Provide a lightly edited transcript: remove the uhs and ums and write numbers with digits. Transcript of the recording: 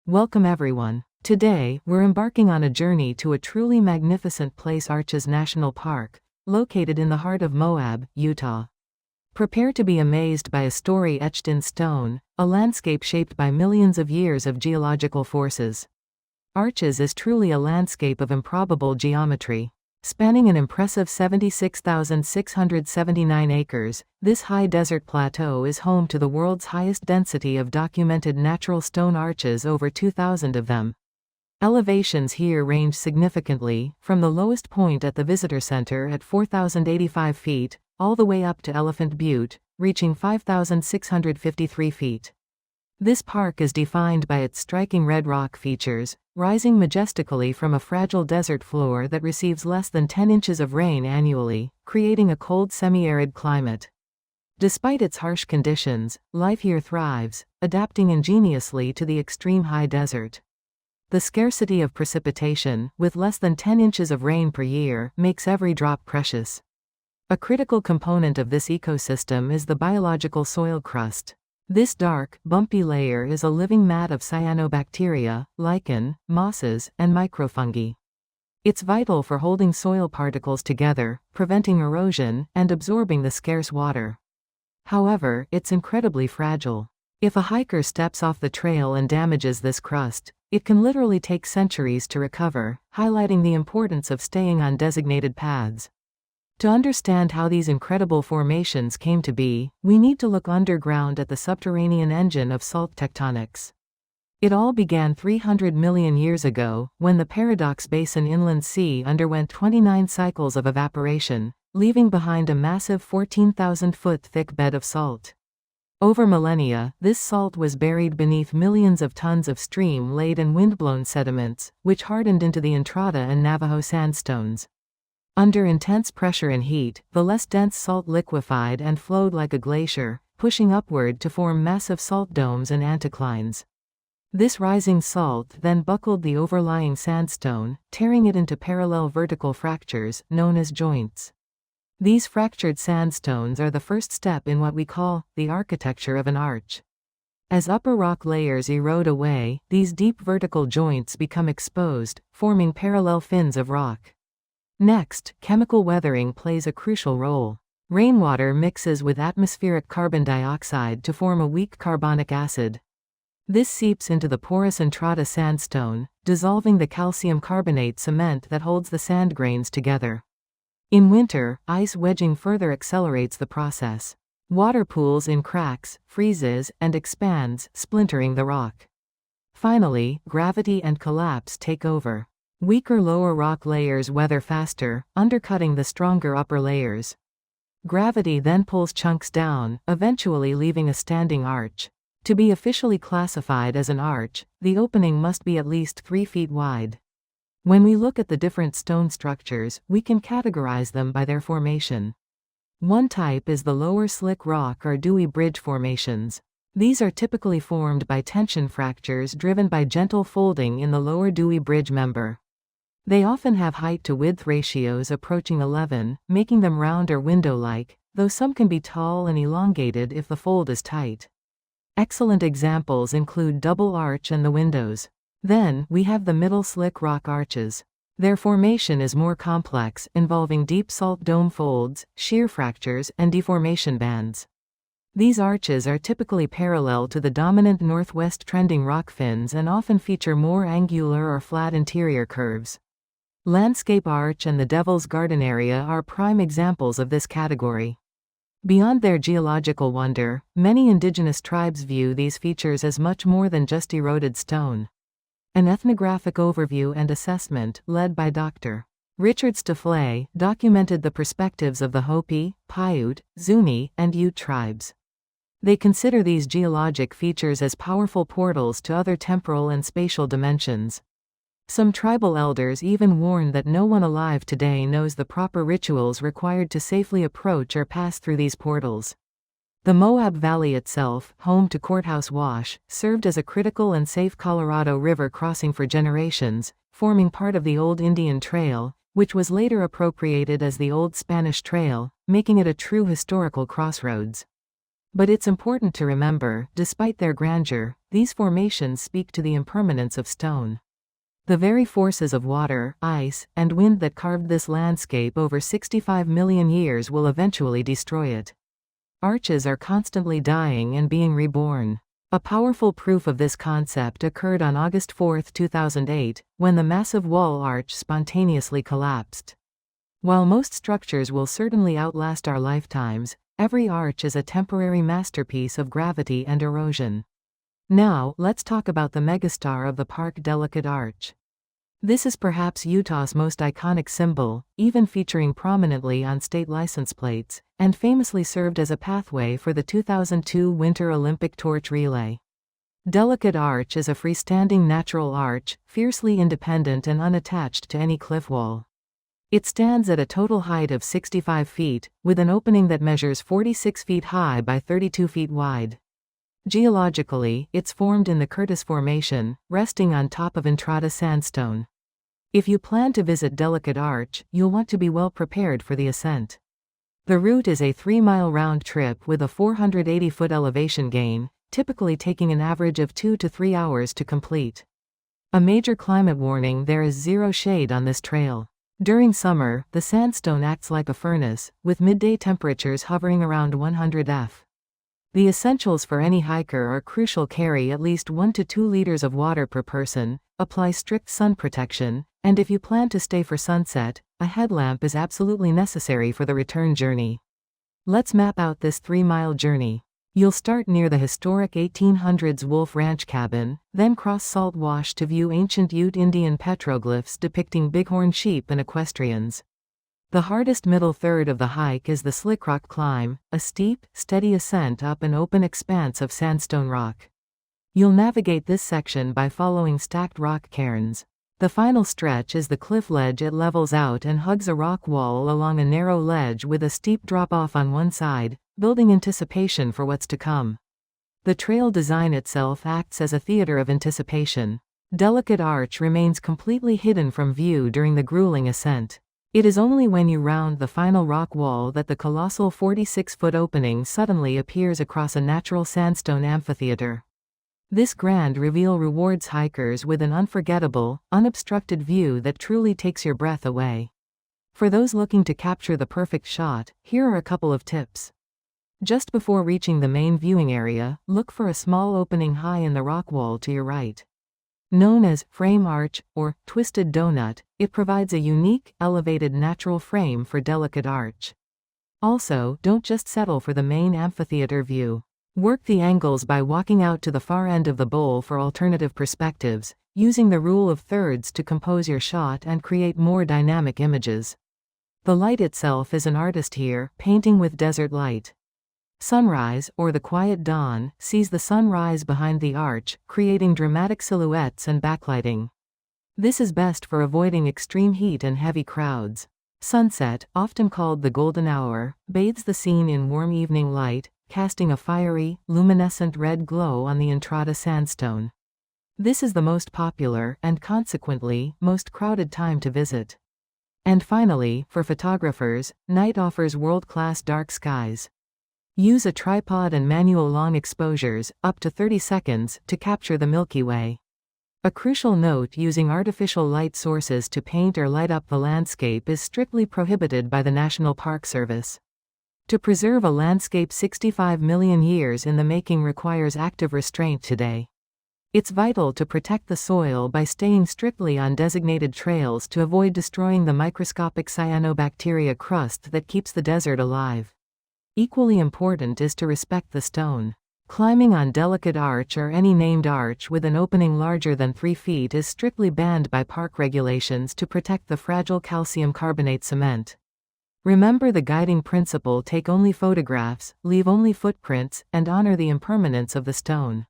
Welcome everyone. Today, we're embarking on a journey to a truly magnificent place, Arches National Park, located in the heart of Moab, Utah. Prepare to be amazed by a story etched in stone, a landscape shaped by millions of years of geological forces. Arches is truly a landscape of improbable geometry. Spanning an impressive 76,679 acres, this high desert plateau is home to the world's highest density of documented natural stone arches, over 2,000 of them. Elevations here range significantly, from the lowest point at the visitor center at 4,085 feet, all the way up to Elephant Butte, reaching 5,653 feet. This park is defined by its striking red rock features, rising majestically from a fragile desert floor that receives less than 10 inches of rain annually, creating a cold semi-arid climate. Despite its harsh conditions, life here thrives, adapting ingeniously to the extreme high desert. The scarcity of precipitation, with less than 10 inches of rain per year, makes every drop precious. A critical component of this ecosystem is the biological soil crust. This dark, bumpy layer is a living mat of cyanobacteria, lichen, mosses, and microfungi. It's vital for holding soil particles together, preventing erosion, and absorbing the scarce water. However, it's incredibly fragile. If a hiker steps off the trail and damages this crust, it can literally take centuries to recover, highlighting the importance of staying on designated paths. To understand how these incredible formations came to be, we need to look underground at the subterranean engine of salt tectonics. It all began 300 million years ago, when the Paradox Basin inland sea underwent 29 cycles of evaporation, leaving behind a massive 14,000-foot thick bed of salt. Over millennia, this salt was buried beneath millions of tons of stream-laid and wind-blown sediments, which hardened into the Entrada and Navajo sandstones. Under intense pressure and heat, the less dense salt liquefied and flowed like a glacier, pushing upward to form massive salt domes and anticlines. This rising salt then buckled the overlying sandstone, tearing it into parallel vertical fractures, known as joints. These fractured sandstones are the first step in what we call the architecture of an arch. As upper rock layers erode away, these deep vertical joints become exposed, forming parallel fins of rock. Next, chemical weathering plays a crucial role. Rainwater mixes with atmospheric carbon dioxide to form a weak carbonic acid. This seeps into the porous Entrada sandstone, dissolving the calcium carbonate cement that holds the sand grains together. In winter, ice wedging further accelerates the process. Water pools in cracks, freezes, and expands, splintering the rock. Finally, gravity and collapse take over. Weaker lower rock layers weather faster, undercutting the stronger upper layers. Gravity then pulls chunks down, eventually leaving a standing arch. To be officially classified as an arch, the opening must be at least 3 feet wide. When we look at the different stone structures, we can categorize them by their formation. One type is the lower slick rock or Dewey Bridge formations. These are typically formed by tension fractures driven by gentle folding in the lower Dewey Bridge member. They often have height-to-width ratios approaching 11, making them round or window-like, though some can be tall and elongated if the fold is tight. Excellent examples include Double Arch and the Windows. Then, we have the middle slick rock arches. Their formation is more complex, involving deep salt dome folds, shear fractures, and deformation bands. These arches are typically parallel to the dominant northwest trending rock fins and often feature more angular or flat interior curves. Landscape Arch and the Devil's Garden area are prime examples of this category. Beyond their geological wonder, many indigenous tribes view these features as much more than just eroded stone. An ethnographic overview and assessment, led by Dr. Richard Stafley, documented the perspectives of the Hopi, Paiute, Zuni, and Ute tribes. They consider these geologic features as powerful portals to other temporal and spatial dimensions. Some tribal elders even warn that no one alive today knows the proper rituals required to safely approach or pass through these portals. The Moab Valley itself, home to Courthouse Wash, served as a critical and safe Colorado River crossing for generations, forming part of the Old Indian Trail, which was later appropriated as the Old Spanish Trail, making it a true historical crossroads. But it's important to remember, despite their grandeur, these formations speak to the impermanence of stone. The very forces of water, ice, and wind that carved this landscape over 65 million years will eventually destroy it. Arches are constantly dying and being reborn. A powerful proof of this concept occurred on August 4, 2008, when the massive wall arch spontaneously collapsed. While most structures will certainly outlast our lifetimes, every arch is a temporary masterpiece of gravity and erosion. Now, let's talk about the megastar of the park, Doughnut Arch. This is perhaps Utah's most iconic symbol, even featuring prominently on state license plates, and famously served as a pathway for the 2002 Winter Olympic torch relay. Doughnut Arch is a freestanding natural arch, fiercely independent and unattached to any cliff wall. It stands at a total height of 65 feet, with an opening that measures 46 feet high by 32 feet wide. Geologically, it's formed in the Curtis Formation, resting on top of Entrada sandstone. If you plan to visit Doughnut Arch, you'll want to be well prepared for the ascent. The route is a 3-mile round trip with a 480-foot elevation gain, typically taking an average of 2 to 3 hours to complete. A major climate warning: there is zero shade on this trail. During summer, the sandstone acts like a furnace, with midday temperatures hovering around 100 degrees. The essentials for any hiker are crucial: carry at least 1 to 2 liters of water per person, apply strict sun protection, and if you plan to stay for sunset, a headlamp is absolutely necessary for the return journey. Let's map out this 3-mile journey. You'll start near the historic 1800s Wolf Ranch cabin, then cross Salt Wash to view ancient Ute Indian petroglyphs depicting bighorn sheep and equestrians. The hardest middle third of the hike is the Slick Rock climb, a steep, steady ascent up an open expanse of sandstone rock. You'll navigate this section by following stacked rock cairns. The final stretch is the cliff ledge. It levels out and hugs a rock wall along a narrow ledge with a steep drop-off on one side, building anticipation for what's to come. The trail design itself acts as a theater of anticipation. Doughnut Arch remains completely hidden from view during the grueling ascent. It is only when you round the final rock wall that the colossal 46-foot opening suddenly appears across a natural sandstone amphitheater. This grand reveal rewards hikers with an unforgettable, unobstructed view that truly takes your breath away. For those looking to capture the perfect shot, here are a couple of tips. Just before reaching the main viewing area, look for a small opening high in the rock wall to your right. Known as frame arch or Twisted Doughnut, it provides a unique, elevated natural frame for Doughnut Arch. Also, don't just settle for the main amphitheater view. Work the angles by walking out to the far end of the bowl for alternative perspectives, using the rule of thirds to compose your shot and create more dynamic images. The light itself is an artist here, painting with desert light. Sunrise, or the quiet dawn, sees the sun rise behind the arch, creating dramatic silhouettes and backlighting. This is best for avoiding extreme heat and heavy crowds. Sunset, often called the golden hour, bathes the scene in warm evening light, casting a fiery, luminescent red glow on the Entrada sandstone. This is the most popular, and consequently, most crowded time to visit. And finally, for photographers, night offers world-class dark skies. Use a tripod and manual long exposures, up to 30 seconds, to capture the Milky Way. A crucial note: using artificial light sources to paint or light up the landscape is strictly prohibited by the National Park Service. To preserve a landscape 65 million years in the making requires active restraint today. It's vital to protect the soil by staying strictly on designated trails to avoid destroying the microscopic cyanobacteria crust that keeps the desert alive. Equally important is to respect the stone. Climbing on Doughnut Arch or any named arch with an opening larger than 3 feet is strictly banned by park regulations to protect the fragile calcium carbonate cement. Remember the guiding principle: take only photographs, leave only footprints, and honor the impermanence of the stone.